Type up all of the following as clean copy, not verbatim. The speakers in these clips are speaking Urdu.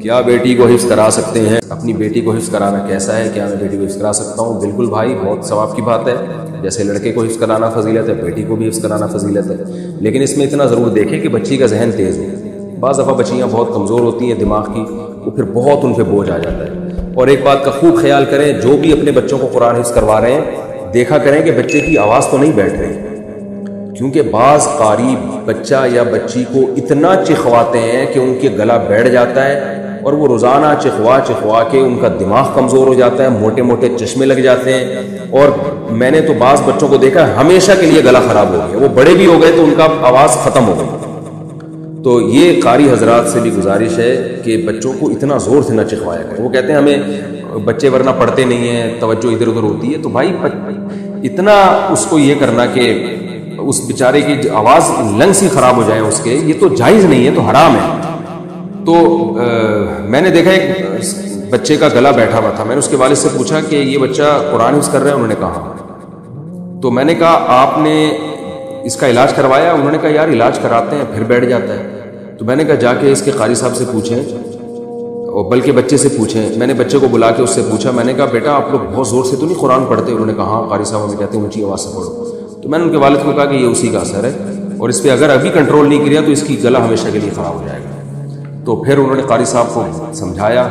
کیا بیٹی کو حفظ کرا سکتے ہیں؟ اپنی بیٹی کو حفظ کرانا کیسا ہے؟ کیا میں بیٹی کو حفظ کرا سکتا ہوں؟ بالکل بھائی، بہت ثواب کی بات ہے۔ جیسے لڑکے کو حفظ کرانا فضیلت ہے، بیٹی کو بھی حفظ کرانا فضیلت ہے، لیکن اس میں اتنا ضرور دیکھیں کہ بچی کا ذہن تیز ہو۔ بعض دفعہ بچیاں بہت کمزور ہوتی ہیں دماغ کی، وہ پھر بہت ان پہ بوجھ آ جاتا ہے۔ اور ایک بات کا خوب خیال کریں، جو بھی اپنے بچوں کو قرآن حفظ کروا رہے ہیں، دیکھا کریں کہ بچے کی آواز تو نہیں بیٹھ رہی، کیونکہ بعض قاری بچہ یا بچی کو اتنا چخواتے ہیں کہ ان کے گلا بیٹھ جاتا ہے، اور وہ روزانہ چخوا کے ان کا دماغ کمزور ہو جاتا ہے، موٹے موٹے چشمے لگ جاتے ہیں۔ اور میں نے تو بعض بچوں کو دیکھا ہمیشہ کے لیے گلا خراب ہو گیا، وہ بڑے بھی ہو گئے تو ان کا آواز ختم ہو گئی۔ تو یہ قاری حضرات سے بھی گزارش ہے کہ بچوں کو اتنا زور سے نہ چخوایا کریں۔ وہ کہتے ہیں ہمیں بچے ورنہ پڑھتے نہیں ہیں، توجہ ادھر ادھر ہوتی ہے، تو بھائی اتنا اس کو یہ کرنا کہ اس بیچارے کی آواز لنگس ہی خراب ہو جائے اس کے، یہ تو جائز نہیں ہے، تو حرام ہے۔ تو میں نے دیکھا ایک بچے کا گلا بیٹھا ہوا تھا، میں نے اس کے والد سے پوچھا کہ یہ بچہ قرآن حفظ کر رہا ہے؟ انہوں نے کہا۔ تو میں نے کہا آپ نے اس کا علاج کروایا؟ انہوں نے کہا یار علاج کراتے ہیں پھر بیٹھ جاتا ہے۔ تو میں نے کہا جا کے اس کے قاری صاحب سے پوچھیں، اور بلکہ بچے سے پوچھیں۔ میں نے بچے کو بلا کے اس سے پوچھا، میں نے کہا بیٹا آپ لوگ بہت زور سے تو نہیں قرآن پڑھتے؟ انہوں نے کہا ہاں قاری صاحب ہمیں کہتے ہیں اونچی آواز سے پڑھو۔ تو میں نے ان کے والد کو کہا کہ یہ اسی کا اثر ہے، اور اس پہ اگر ابھی کنٹرول نہیں کیا تو اس کی گلا ہمیشہ کے لیے خراب ہو جائے گا۔ تو پھر انہوں نے قاری صاحب کو سمجھایا،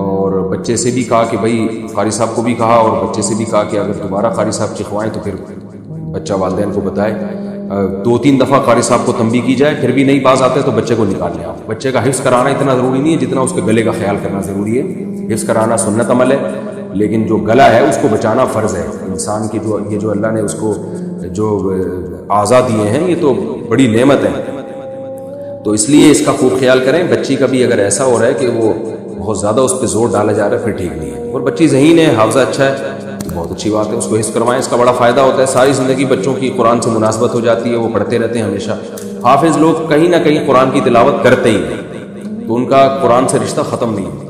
اور بچے سے بھی کہا کہ بھائی، قاری صاحب کو بھی کہا اور بچے سے بھی کہا کہ اگر دوبارہ قاری صاحب چکھوائیں تو پھر بچہ والدین کو بتائے، 2-3 دفعہ قاری صاحب کو تنبیہ کی جائے، پھر بھی نہیں باز آتے تو بچے کو نکال لیں آپ۔ بچے کا حفظ کرانا اتنا ضروری نہیں ہے جتنا اس کے گلے کا خیال کرنا ضروری ہے۔ حفظ کرانا سنت عمل ہے، لیکن جو گلا ہے اس کو بچانا فرض ہے۔ انسان کی جو اللہ نے اس کو جو اعضاء دیے ہیں، یہ تو بڑی نعمت ہے، تو اس لیے اس کا خوب خیال کریں۔ بچی کا بھی اگر ایسا ہو رہا ہے کہ وہ بہت زیادہ اس پہ زور ڈالا جا رہا ہے، پھر ٹھیک نہیں ہے۔ اور بچی ذہین ہے، حافظہ اچھا ہے، تو بہت اچھی بات ہے، اس کو حفظ کروائیں، اس کا بڑا فائدہ ہوتا ہے۔ ساری زندگی بچوں کی قرآن سے مناسبت ہو جاتی ہے، وہ پڑھتے رہتے ہیں ہمیشہ۔ حافظ لوگ کہیں نہ کہیں قرآن کی تلاوت کرتے ہی ہیں، تو ان کا قرآن سے رشتہ ختم نہیں ہے۔